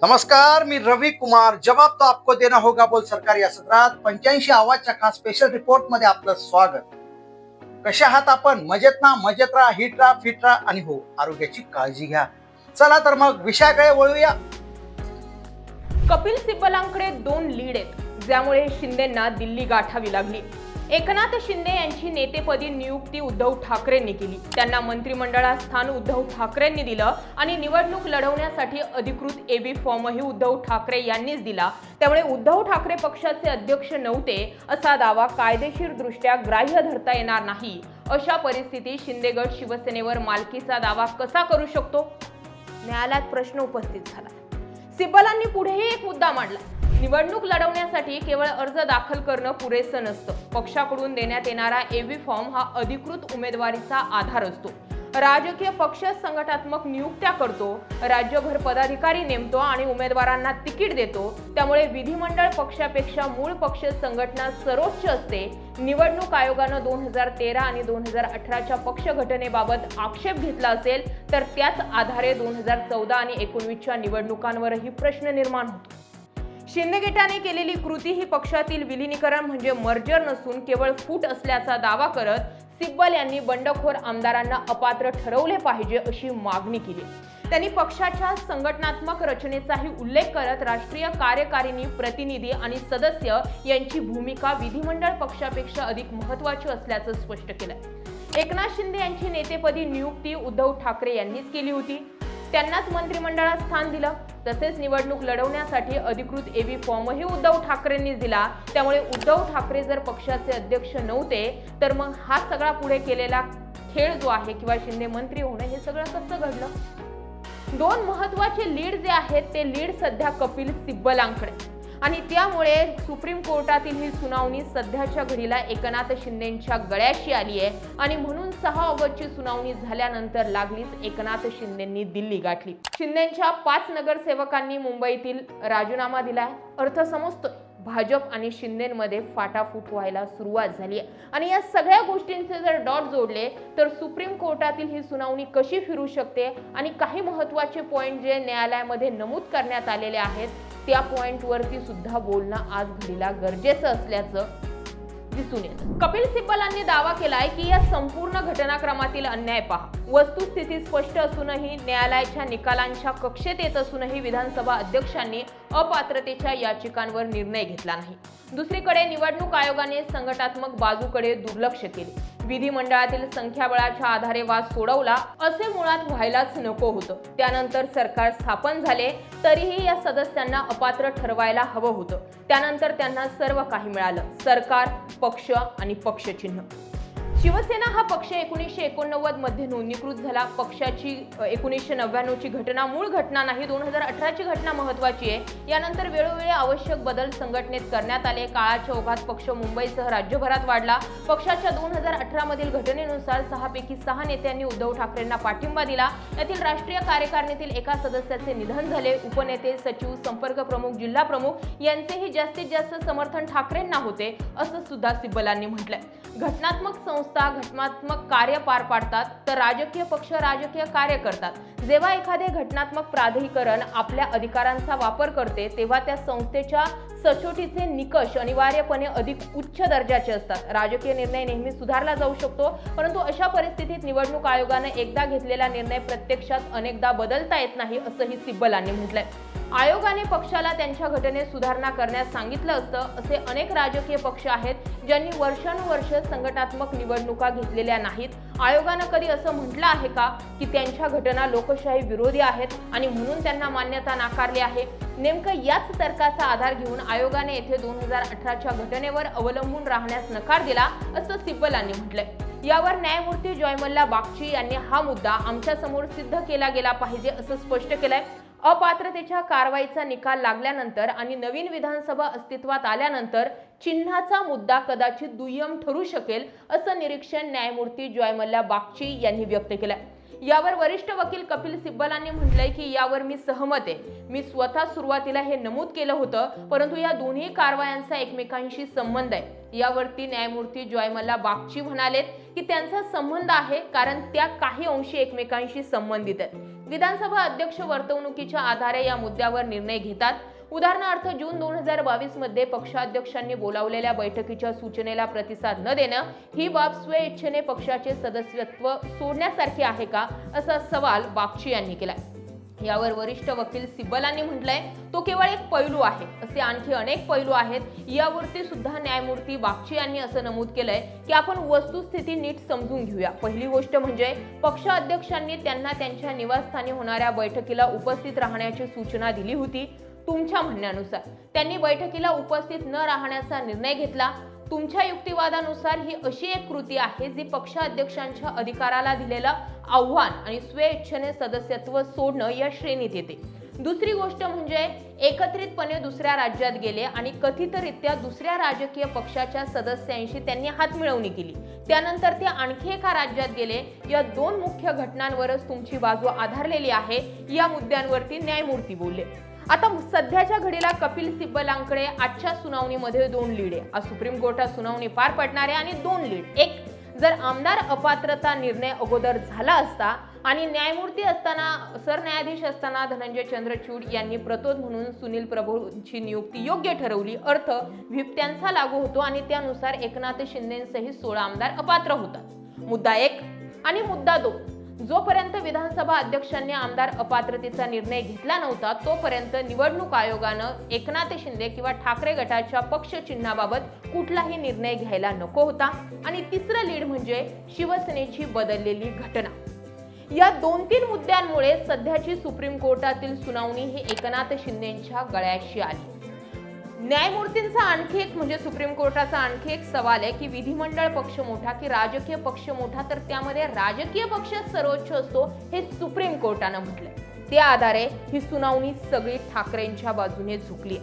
नमस्कार, मी रवि कुमार. जवाब तो आपको देना होगा बोल सरकार या सत्रात 85 आवाजच्या खास स्पेशल रिपोर्ट मध्ये आपलं स्वागत. कशा आहात आपण? मजेत ना? मजेत राहा, हिट राहा, फिट राहा आणि हो, आरोग्याची काळजी घ्या. चला तर मग विषयाकडे वळूया. कपिल सिब्बलांकडे 2 लीड आहेत, ज्यामुळे शिंदेंना दिल्ली गाठावी लागली. एकनाथ शिंदे यांची नेतेपदी नियुक्ती उद्धव ठाकरेंनी केली. त्यांना मंत्रिमंडळात स्थान उद्धव ठाकरेंनी दिलं आणि निवडणूक लढवण्यासाठी अधिकृत एबी फॉर्मही उद्धव ठाकरे यांनीच दिला. त्यामुळे उद्धव ठाकरे पक्षाचे अध्यक्ष नव्हते असा दावा कायदेशीरदृष्ट्या ग्राह्य धरता येणार नाही. अशा परिस्थितीत शिंदे गट शिवसेनेवर मालकीचा दावा कसा करू शकतो? न्यायालयात प्रश्न उपस्थित झाला. सिब्बलांनी पुढेही एक मुद्दा मांडला. निवडणूक लढवण्यासाठी केवळ अर्ज दाखल करणं पुरेसं नसतं. पक्षाकडून देण्यात येणारा एबी फॉर्म हा अधिकृत उमेदवारीचा आधार असतो. राजकीय पक्ष संघटनात्मक नियुक्त्या करतो, राज्यभर पदाधिकारी नेमतो आणि उमेदवारांना तिकीट देतो. त्यामुळे विधिमंडळ पक्षापेक्षा मूळ पक्ष संघटना सर्वोच्च असते. निवडणूक आयोगानं 2013 आणि 2018च्या पक्ष घटनेबाबत आक्षेप घेतला असेल तर त्याच आधारे 2014 आणि 19च्या निवडणुकांवरही प्रश्न निर्माण होतो. शिंदे गटाने केलेली कृती ही पक्षातील विलीनीकरण म्हणजे मर्जर नसून केवळ फूट असल्याचा दावा करत सिब्बल यांनी बंडखोर आमदारांना अपात्र ठरवले पाहिजे अशी मागणी केली. त्यांनी पक्षाच्या संघटनात्मक रचनेचाही उल्लेख करत राष्ट्रीय कार्यकारिणी प्रतिनिधी आणि सदस्य यांची भूमिका विधिमंडळ पक्षापेक्षा अधिक महत्त्वाची असल्याचं स्पष्ट केलं. एकनाथ शिंदे यांची नेतेपदी नियुक्ती उद्धव ठाकरे यांनीच केली होती. त्यांनाच मंत्रिमंडळात स्थान दिलं. तसेच निवडणूक लढवण्यासाठी अधिकृत एबी फॉर्मही उद्धव ठाकरेंनीच दिला. त्यामुळे उद्धव ठाकरे जर पक्षाचे अध्यक्ष नव्हते तर मग हा सगळा पुढे केलेला खेळ जो आहे किंवा शिंदे मंत्री होणे हे सगळं कसं घडलं? 2 महत्त्वाचे लीड जे आहेत ते लीड सध्या कपिल सिब्बलांकडे आणि त्यामुळे सुप्रीम कोर्टातील ही सुनावणी सध्याच्या घडीला एकनाथ शिंदेंच्या गळ्याशी आली आहे आणि म्हणून 6 ऑगस्टची सुनावणी झाल्यानंतर लागलीच एकनाथ शिंदेंनी दिल्ली गाठली. शिंदेंच्या 5 नगरसेवकांनी मुंबईतील राजीनामा दिलाय. अर्थ समजतोय, भाजप आणि शिंदेंमध्ये फाटाफूट व्हायला सुरुवात झाली आहे आणि या सगळ्या गोष्टींचे जर डॉट जोडले तर सुप्रीम कोर्टातील ही सुनावणी कशी फिरू शकते आणि काही महत्त्वाचे पॉइंट जे न्यायालयामध्ये नमूद करण्यात आलेले आहेत त्या पॉइंटवरती सुद्धा बोलणं आज घडीला गरजेचं असल्याचं दिसून येतं. कपिल सिब्बलांनी दावा केलाय की या संपूर्ण घटनाक्रमातील अन्याय पहा. वस्तुस्थिती स्पष्ट असूनही न्यायालयाच्या निकालांच्या कक्षेत येत असूनही विधानसभा अध्यक्षांनी अपात्रतेच्या याचिकांवर निर्णय घेतला नाही. दुसरीकडे निवडणूक आयोगाने संघटनात्मक बाजूकडे दुर्लक्ष केले. विधिमंडळातील संख्याबळाच्या आधारे वाद सोडवला असे मुळात व्हायलाच नको होतं. त्यानंतर सरकार स्थापन झाले तरीही या सदस्यांना अपात्र ठरवायला हवं होतं. त्यानंतर त्यांना सर्व काही मिळालं, सरकार, पक्ष आणि पक्षचिन्ह. शिवसेना हा पक्ष 1989 मध्ये नोंदणीकृत झाला. पक्षाची 1999ची घटना मूळ घटना नाही, 2018ची घटना महत्त्वाची आहे. यानंतर वेळोवेळी आवश्यक बदल संघटनेत करण्यात आले. काळाच्या ओघात पक्ष मुंबईसह राज्यभरात वाढला. पक्षाच्या 2018 मधील घटनेनुसार 6 पैकी 6 नेत्यांनी उद्धव ठाकरेंना पाठिंबा दिला. यातील राष्ट्रीय कार्यकारिणीतील एका सदस्याचे निधन झाले. उपनेते, सचिव, संपर्क प्रमुख, जिल्हा प्रमुख यांचेही जास्तीत जास्त समर्थन ठाकरेंना होते असं सुद्धा सिब्बलांनी म्हटलंय. घटनात्मक घटनात्मक कार्य पार पाडतात तर राजकीय पक्ष राजकीय कार्य करतात. जेव्हा एखादे घटनात्मक प्राधिकरण आपल्या अधिकारांचा वापर करते तेव्हा त्या संस्थेच्या सचोटीचे निकष अनिवार्यपणे अधिक उच्च दर्जाचे असतात. राजकीय निर्णय नेहमी सुधारला जाऊ शकतो, परंतु अशा परिस्थितीत निवडणूक आयोगाने एकदा घेतलेला निर्णय प्रत्यक्षात अनेकदा बदलता येत नाही असंही सिब्बलांनी म्हटलंय. आयोगाने पक्षाला त्यांच्या घटनेत सुधारणा करण्यास सांगितलं असतं. असे अनेक राजकीय पक्ष आहेत ज्यांनी वर्षानुवर्ष संघटनात्मक निवडणुका घेतलेल्या नाहीत. आयोगानं कधी असं म्हटलं आहे का की त्यांच्या घटना लोकशाही विरोधी आहेत आणि म्हणून त्यांना मान्यता नाकारली आहे? नेमकं याच तर्काचा आधार घेऊन आयोगाने येथे 2018च्या घटनेवर अवलंबून राहण्यास नकार दिला असं सिब्बलांनी म्हटलंय. यावर न्यायमूर्ती जयमल्ला बागची यांनी हा मुद्दा आमच्या समोर सिद्ध केला गेला पाहिजे असं स्पष्ट केलंय. अपात्रतेच्या कारवाईचा निकाल लागल्यानंतर आणि नवीन विधानसभा अस्तित्वात आल्यानंतर चिन्हाचा मुद्दा कदाचित दुय्यम ठरू शकेल असं निरीक्षण न्यायमूर्ती जयमल्ला बागची यांनी व्यक्त केलंय. यावर वरिष्ठ वकील कपिल सिब्बलांनी म्हटलंय की यावर मी सहमत आहे. मी स्वतः सुरुवातीला हे नमूद केलं होतं, परंतु या दोन्ही कारवायांचा एकमेकांशी संबंध आहे. यावरती न्यायमूर्ती जयमल्ला बागची म्हणालेत की त्यांचा संबंध आहे कारण त्या काही अंशी एकमेकांशी संबंधित आहेत. विधानसभा अध्यक्ष वर्तवणुकीच्या आधारे या मुद्द्यावर निर्णय घेतात. उदाहरणार्थ जून 2022 मध्ये पक्षाध्यक्षांनी बोलावलेल्या बैठकीच्या सूचनेला प्रतिसाद न देणं ही बाब स्वेच्छेने पक्षाचे सदस्यत्व सोडण्यासारखी आहे का, असा सवाल बागची यांनी केलाय. यावर वरिष्ठ वकील सिब्बलांनी म्हटलंय, तो केवळ एक पैलू आहे, असे आणखी अनेक पैलू आहेत. यावरती सुद्धा न्यायमूर्ती बागची यांनी असं नमूद केलंय की आपण वस्तुस्थिती नीट समजून घेऊया. पहिली गोष्ट म्हणजे पक्षाध्यक्षांनी त्यांना त्यांच्या निवासस्थानी होणाऱ्या बैठकीला उपस्थित राहण्याची सूचना दिली होती. तुमच्या म्हणण्यानुसार त्यांनी बैठकीला उपस्थित न राहण्याचा निर्णय घेतला. तुमच्या युक्तिवादानुसार ही अशी एक कृती आहे जी पक्षाध्यक्षांच्या अधिकाराला दिलेलं आव्हान आणि स्वेच्छेने सदस्यत्व सोडणं या श्रेणीत येते. दुसरी गोष्ट म्हणजे एकत्रितपणे दुसऱ्या राज्यात गेले आणि कथितरित्या दुसऱ्या राजकीय पक्षाच्या सदस्यांशी त्यांनी हातमिळवणी केली. त्यानंतर ते आणखी एका राज्यात गेले. या दोन मुख्य घटनांवरच तुमची बाजू आधारलेली आहे. या मुद्द्यांवरती न्यायमूर्ती बोलले. आता सध्याच्या घडीला कपिल सिब्बलांकडे आजच्या सुनावणीमध्ये 2 लीड आहे. आज सुप्रीम कोर्टात सुनावणी पार पडणार आहे आणि 2 लीड. एक, जर आमदार अपात्रता निर्णय अगोदर झाला असता आणि न्यायमूर्ती असताना सरन्यायाधीश असताना धनंजय चंद्रचूड यांनी प्रतोद म्हणून सुनील प्रभूंची नियुक्ती योग्य ठरवली, अर्थ व्हीप त्यांचा लागू होतो आणि त्यानुसार एकनाथ शिंदेसहित 16 आमदार अपात्र होतात. मुद्दा 1 आणि मुद्दा 2, जोपर्यंत विधानसभा अध्यक्षांनी आमदार अपात्रतेचा निर्णय घेतला नव्हता तोपर्यंत निवडणूक आयोगानं एकनाथ शिंदे किंवा ठाकरे गटाच्या पक्ष चिन्हाबाबत कुठलाही निर्णय घ्यायला नको होता. आणि तिसरं लीड म्हणजे शिवसेनेची बदललेली घटना. या 2-3 मुद्द्यांमुळे सध्याची सुप्रीम कोर्टातील सुनावणी ही एकनाथ शिंदेच्या गळ्याशी आली. न्यायमूर्तींचा आणखी एक म्हणजे सुप्रीम कोर्टाचा आणखी एक सवाल आहे की विधिमंडळ पक्ष मोठा की राजकीय पक्ष मोठा, तर त्यामध्ये राजकीय पक्ष सर्वोच्च असतो हे सुप्रीम कोर्टानं म्हटलंय. त्या आधारे ही सुनावणी सगळी ठाकरेंच्या बाजूने झुकली.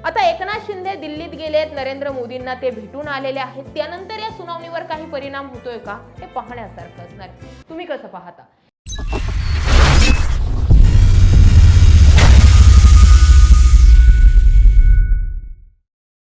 आता एकनाथ शिंदे दिल्लीत गेलेत, नरेंद्र मोदींना ते भेटून आलेले आहेत. त्यानंतर या सुनावणीवर काही परिणाम होतोय का हे पाहण्यासारखं असणार. तुम्ही कसं पाहता?